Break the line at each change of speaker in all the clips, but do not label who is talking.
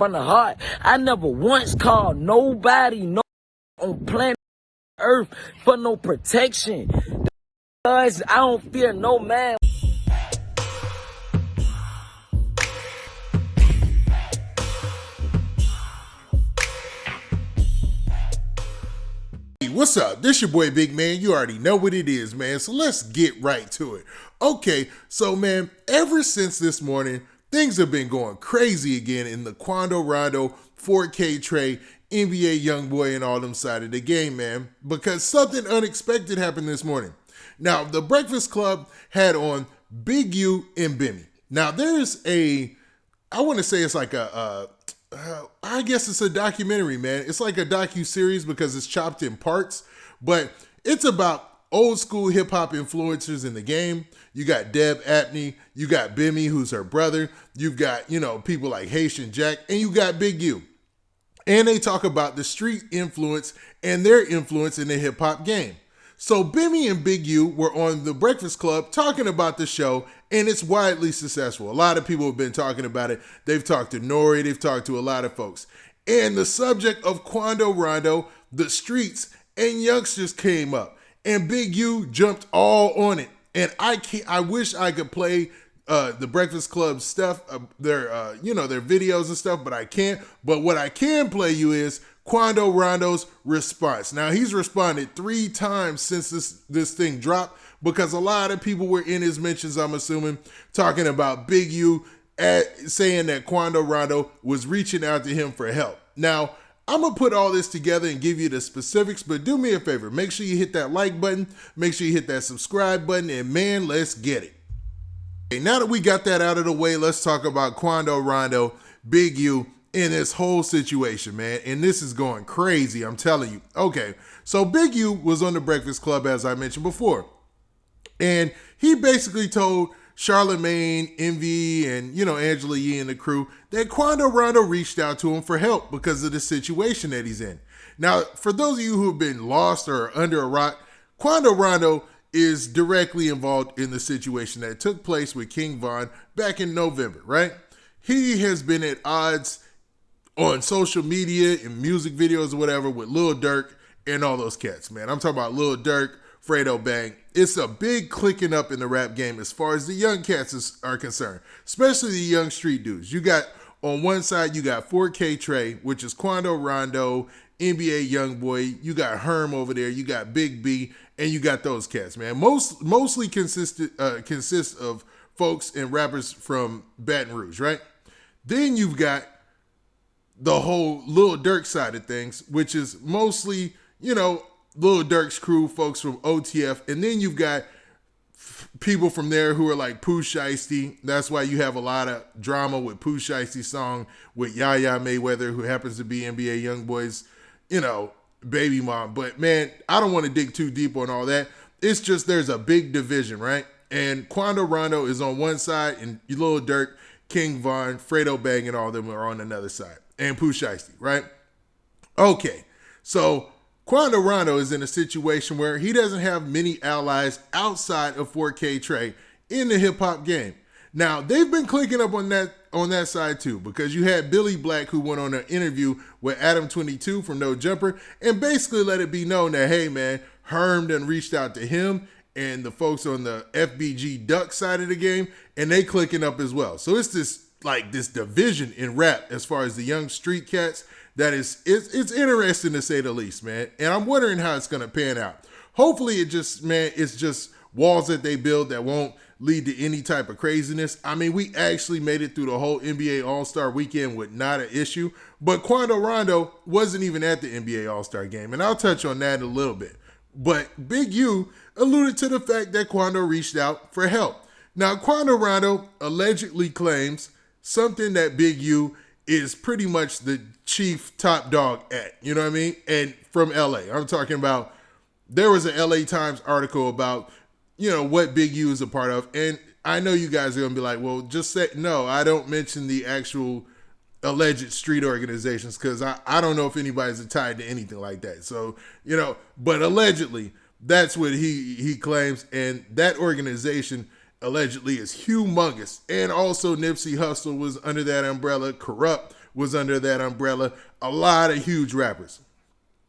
from the heart. I never once called nobody no on planet Earth for no protection. Because I don't fear no man.
What's up? This your boy Big Man. You already know what it is, man. So let's get right to it. Okay, so man, ever since this morning, things have been going crazy again in the Quando Rondo 4K Trey NBA Youngboy and all them side of the game, man, because something unexpected happened this morning. Now, the Breakfast Club had on Big U and Bimmy. Now, there's I want to say it's like I guess it's a documentary, man. It's like a docu-series because it's chopped in parts, but it's about old school hip hop influencers in the game. You got Deb Apney, you got Bimmy, who's her brother. You've got, people like Haitian Jack, and you got Big U. And they talk about the street influence and their influence in the hip hop game. So Bimmy and Big U were on the Breakfast Club talking about the show, and it's widely successful. A lot of people have been talking about it. They've talked to Nori, they've talked to a lot of folks. And the subject of Quando Rondo, the streets, and youngsters came up. And Big U jumped all on it. And I wish I could play the Breakfast Club stuff, their videos and stuff, but I can't. But what I can play you is Quando Rondo's response. Now, he's responded 3 times since this thing dropped because a lot of people were in his mentions, I'm assuming, talking about Big U saying that Quando Rondo was reaching out to him for help. Now, I'm going to put all this together and give you the specifics, but do me a favor. Make sure you hit that like button. Make sure you hit that subscribe button, and man, let's get it. Okay, now that we got that out of the way, let's talk about Quando Rondo, Big U, in this whole situation, man. And this is going crazy, I'm telling you. Okay, so Big U was on the Breakfast Club, as I mentioned before. And he basically told Charlamagne, Envy, and, Angela Yee and the crew that Quando Rondo reached out to him for help because of the situation that he's in. Now, for those of you who have been lost or under a rock, Quando Rondo is directly involved in the situation that took place with King Von back in November, right? He has been at odds on social media and music videos or whatever with Lil Durk and all those cats, man. I'm talking about Lil Durk, Fredo Bang. It's a big clicking up in the rap game as far as the young cats are concerned, especially the young street dudes. You got, on one side, you got 4K Trey, which is Quando Rondo, NBA Youngboy. You got Herm over there. You got Big B, and you got those cats, man. Mostly consists of folks and rappers from Baton Rouge, right? Then you've got the whole Lil Durk side of things, which is mostly, Lil Durk's crew, folks from OTF. And then you've got people from there who are like Pooh Shiesty. That's why you have a lot of drama with Pooh Shiesty's song with Yaya Mayweather, who happens to be NBA Youngboy's, baby mom. But man, I don't want to dig too deep on all that. It's just there's a big division, right? And Quando Rondo is on one side, and Lil Durk, King Von, Fredo Bang, and all of them are on another side. And Pooh Shiesty, right? Okay, so Quando Rondo is in a situation where he doesn't have many allies outside of 4K Trey in the hip hop game. Now, they've been clicking up on that side too, because you had Billy Black, who went on an interview with Adam 22 from No Jumper and basically let it be known that, hey man, Herm done reached out to him and the folks on the FBG Duck side of the game, and they clicking up as well. So it's this division in rap as far as the young street cats that it's interesting to say the least, man. And I'm wondering how it's going to pan out. Hopefully it's just walls that they build that won't lead to any type of craziness. I mean, we actually made it through the whole NBA All-Star weekend with not an issue, but Quando Rondo wasn't even at the NBA All-Star game, and I'll touch on that in a little bit. But Big U alluded to the fact that Quando reached out for help. Now, Quando Rondo allegedly claims something that Big U is pretty much the chief top dog at, you know what I mean? And from LA. I'm talking about, there was an LA Times article about, what Big U is a part of. And I know you guys are going to be like, well, just say, no, I don't mention the actual alleged street organizations because I don't know if anybody's tied to anything like that. So, but allegedly, that's what he claims. And that organization allegedly is humongous. And also Nipsey Hussle was under that umbrella, corrupt, was under that umbrella. A lot of huge rappers.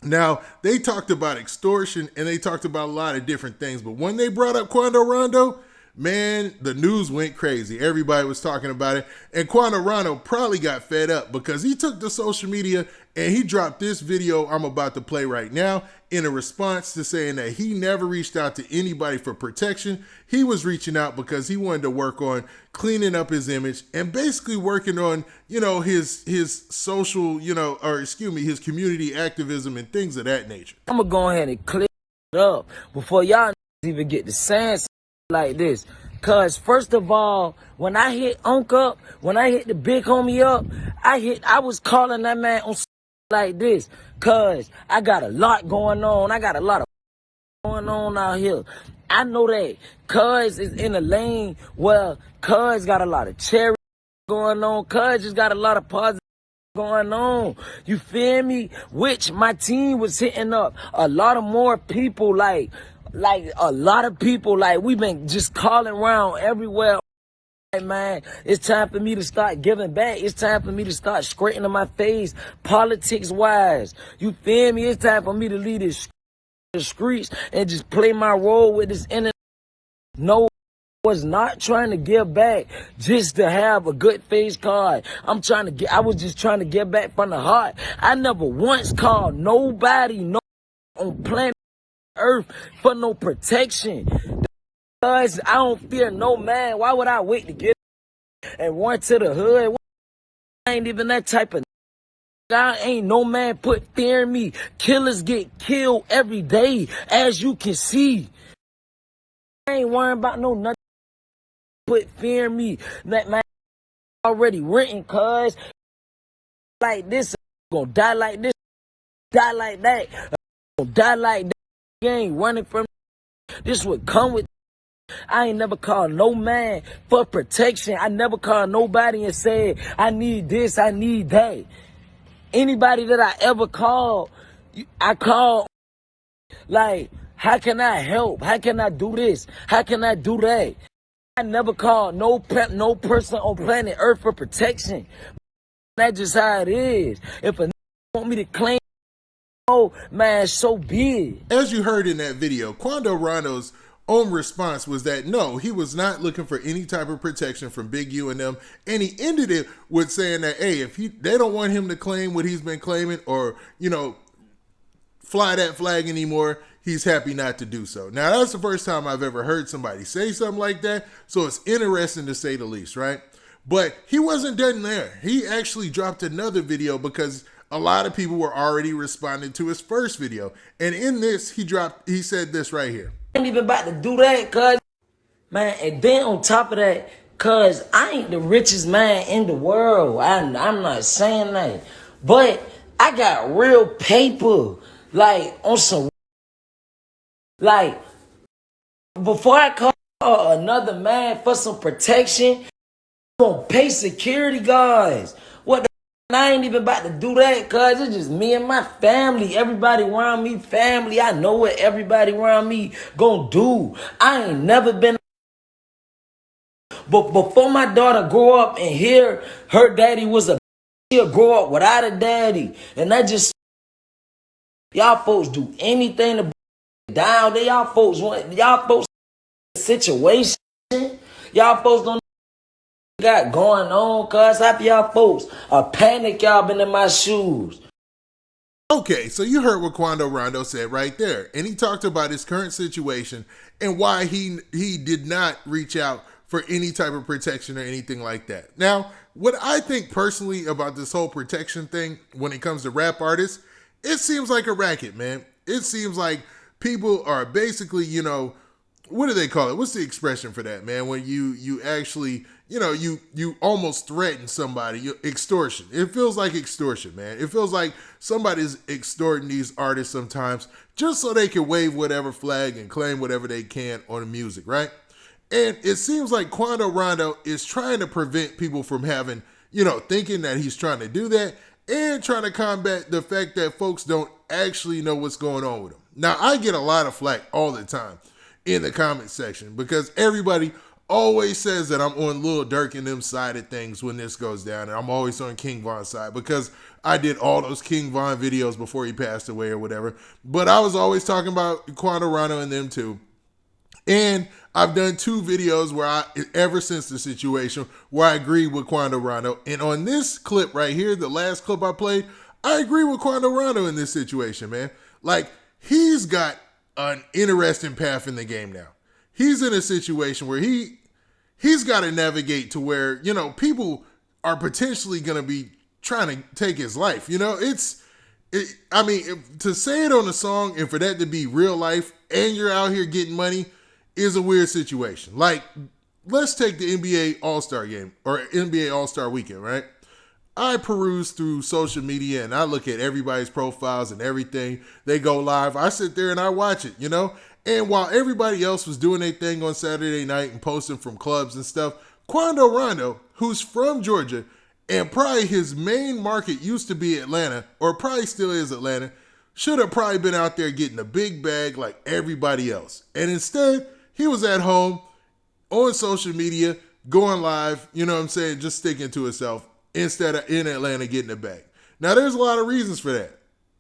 Now, they talked about extortion and they talked about a lot of different things, but when they brought up Quando Rondo, man, the news went crazy. Everybody was talking about it, and Quando Rondo probably got fed up because he took to social media and he dropped this video I'm about to play right now in a response to saying that he never reached out to anybody for protection. He was reaching out because he wanted to work on cleaning up his image and basically working on, his social, his community activism and things of that nature.
I'm gonna go ahead and clear it up before y'all even get to saying something like this. Cause first of all, when I hit Unc up, when I hit the big homie up, I was calling that man on like this. Cause I got a lot going on. I got a lot of going on out here. I know that Cuz is in a lane where Cuz got a lot of cherry going on. Cuz just got a lot of positive going on. You feel me? Which my team was hitting up a lot of more people, like a lot of people, like we've been just calling around everywhere. Man, it's time for me to start giving back. It's time for me to start straightening my face, politics wise. You feel me? It's time for me to leave the streets and just play my role with this internet. No, I was not trying to give back just to have a good face card. I was just trying to get back from the heart. I never once called nobody on planet Earth for no protection. Because I don't fear no man. Why would I wait to get and run to the hood? I ain't even that type of God. Ain't no man put fear in me. Killers get killed every day, as you can see. I ain't worrying about nothing. Put fear in me. That man already written, cuz like this, I'm gonna die like this, die like that, I'm gonna die like that. You ain't running from this. Would come with. I ain't never called no man for protection. I never called nobody and said, I need this, I need that. Anybody that I ever called, I called like, how can I help? How can I do this? How can I do that? I never called no person on planet Earth for protection. That's just how it is. If a want me to claim, oh man, so be it.
As you heard in that video, Quando Rondo's own response was that no, he was not looking for any type of protection from Big U and them, and he ended it with saying that, hey, if they don't want him to claim what he's been claiming or, fly that flag anymore, he's happy not to do so. Now, that's the first time I've ever heard somebody say something like that, so it's interesting to say the least, right? But he wasn't done there. He actually dropped another video because a lot of people were already responding to his first video, and in this, he said this right here.
I ain't even about to do that, cuz, man, and then on top of that, cuz I ain't the richest man in the world. I'm not saying that, but I got real paper, like on some, like before I call another man for some protection, I'm gonna pay security guards. What the I ain't even about to do that, cuz it's just me and my family. Everybody around me, family. I know what everybody around me gonna do. I ain't never been. But before my daughter grow up and hear her daddy was a, she'll grow up without a daddy. And that just, y'all folks do anything to down. Y'all folks situation. Y'all folks don't got going on, cuz half y'all folks are panic. Y'all been in my shoes.
Okay, so you heard what Quando Rondo said right there, and he talked about his current situation and why he did not reach out for any type of protection or anything like that. Now, what I think personally about this whole protection thing when it comes to rap artists, it seems like a racket, man. It seems like people are basically, what do they call it? What's the expression for that, man? When you actually, you almost threaten somebody, extortion. It feels like extortion, man. It feels like somebody's extorting these artists sometimes just so they can wave whatever flag and claim whatever they can on the music, right? And it seems like Quando Rondo is trying to prevent people from having, thinking that he's trying to do that and trying to combat the fact that folks don't actually know what's going on with him. Now, I get a lot of flack all the time in the comment section because everybody always says that I'm on Lil Durk and them side of things when this goes down, and I'm always on King Von's side because I did all those King Von videos before he passed away or whatever. But I was always talking about Quando Rondo and them too. And I've done 2 videos where ever since the situation, where I agree with Quando Rondo. And on this clip right here, the last clip I played, I agree with Quando Rondo in this situation, man. Like, he's got an interesting path in the game now. He's in a situation where he's got to navigate to where, people are potentially going to be trying to take his life. To say it on a song and for that to be real life and you're out here getting money is a weird situation. Like, let's take the NBA All-Star game or NBA All-Star weekend, right? I peruse through social media and I look at everybody's profiles and everything. They go live. I sit there and I watch it, And while everybody else was doing their thing on Saturday night and posting from clubs and stuff, Quando Rondo, who's from Georgia, and probably his main market used to be Atlanta, or probably still is Atlanta, should have probably been out there getting a big bag like everybody else. And instead, he was at home on social media, going live, just sticking to himself instead of in Atlanta getting a bag. Now, there's a lot of reasons for that.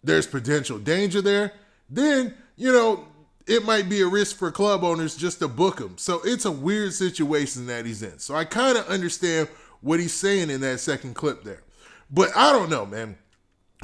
There's potential danger there. Then, it might be a risk for club owners just to book him. So it's a weird situation that he's in. So I kind of understand what he's saying in that second clip there. But I don't know, man.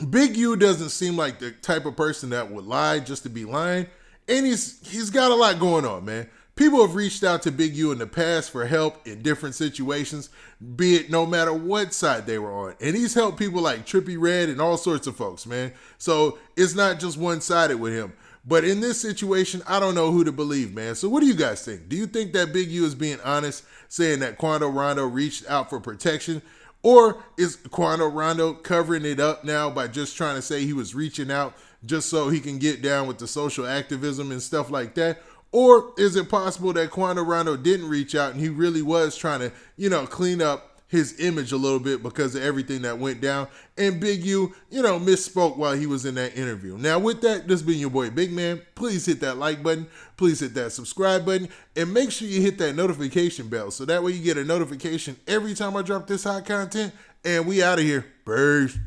Big U doesn't seem like the type of person that would lie just to be lying. And he's got a lot going on, man. People have reached out to Big U in the past for help in different situations, be it no matter what side they were on. And he's helped people like Trippie Redd and all sorts of folks, man. So it's not just one-sided with him. But in this situation, I don't know who to believe, man. So what do you guys think? Do you think that Big U is being honest, saying that Quando Rondo reached out for protection? Or is Quando Rondo covering it up now by just trying to say he was reaching out just so he can get down with the social activism and stuff like that? Or is it possible that Quando Rondo didn't reach out and he really was trying to, clean up his image a little bit because of everything that went down, and Big U, misspoke while he was in that interview. Now, with that, this has been your boy Big Man. Please hit that like button. Please hit that subscribe button. And make sure you hit that notification bell so that way you get a notification every time I drop this hot content. And we out of here. Peace.